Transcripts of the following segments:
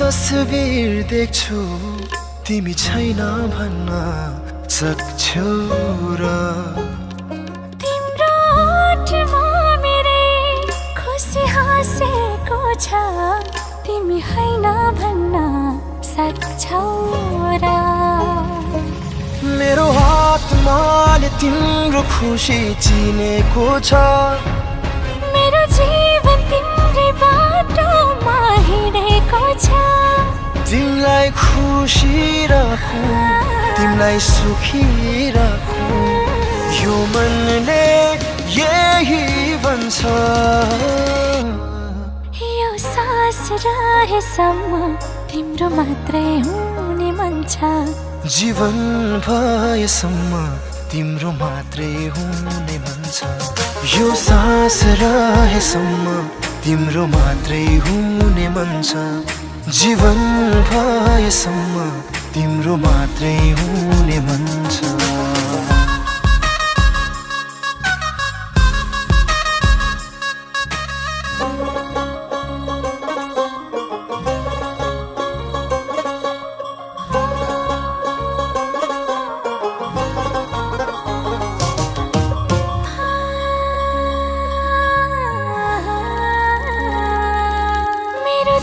तस्बिर देख्छु तिमी छैन भन्न सक्छौ र तिम्रो ओठमा मेरै खुसी हाँसेको छ तिमी हैन भन्न सक्छौ र मेरो आत्माले तिम्रो खुसी चिनेको छ मेरो जीवन तिम्रै बाटोमा हिँडेको छ तिमीलाई खुसी राखु तिमीलाई सुखी राखु यो मनले यही भन्छ यो सास रहेसम्म तिम्रो मात्रै हुने मन छ जीवन भएसम्म तिम्रो मात्रै हुने मन छ यो सास रहेसम्म तिम्रो मात्रै हुने मन छ जीवन भएसम्म तिम्रो मात्रै हुने मन छ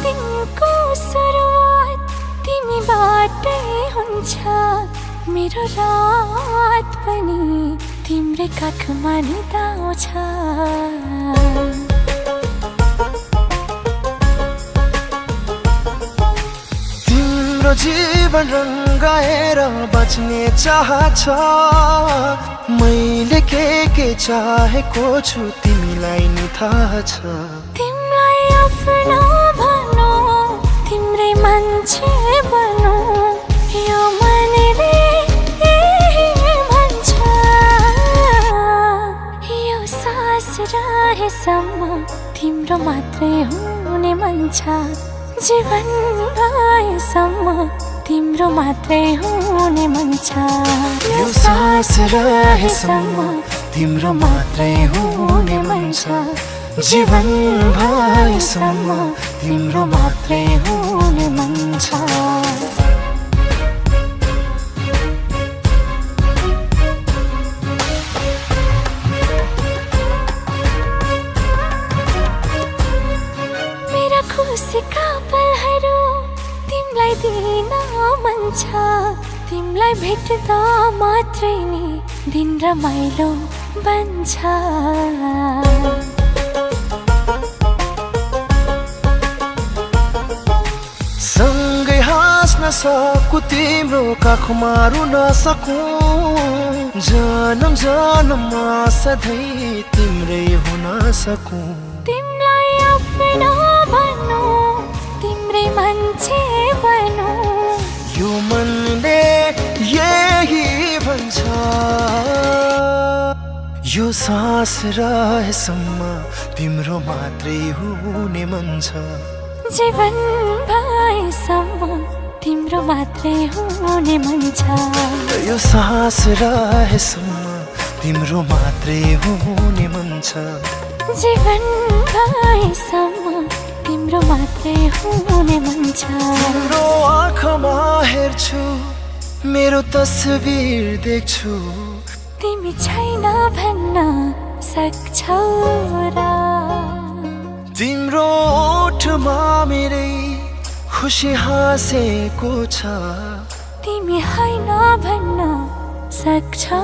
दिनको सुरुवात तिमीबाटै हुन्छ मेरो रात पनि तिम्रै काखमा निदाउँछ तिम्रो जीवन रङ्गाएर बाँच्ने चाह छ मैले के चाहेको छु तिमीलाई नि थाहा छ तिमीलाई आफ्नो भनौ तिम्रै मान्छे बनौ यो मनले यही भन्छ यो सास रहेसम्म तिम्रो मात्रै हुने मन छ जीवन भएसम्म तिम्रो मात्रै हुने मन छ यो सास रहेसम्म तिम्रो मात्रै हुने मन छ जीवन भएसम्म तिम्रो मात्रै हुने मन छ मेरा खुसीका पलहरू तिमीलाई दिन मन छ तिमीलाई भेट्दा मात्रै नि दिन रमाइलो बन्छ सँगै हाँस्न सकु तिम्रो काखमा रुन सकु जन्म जन्ममा सधैँ तिम्रै हुन सकु तिमीलाई आफ्नो भनौ तिम्रै मान्छे बनौ यो मनले यही भन्छ यो सास रहेसम्म तिम्रो मात्रै हुने मन छ जीवन भएसम्म तिम्रो मात्रै हुने मन छ यो सास रहेसम्म तिम्रो मात्रै हुने मन छ जीवन भएसम्म तिम्रो मात्रै हुने मन छ तिम्रो आँखामा हेर्छु मेरो तस्बिर देख्छु तिमी छैन भन्न सक्छौ र तिम्रो ओठमा मेरै खुसी हाँसेको छ तिमी हैन भन्न सक्छौ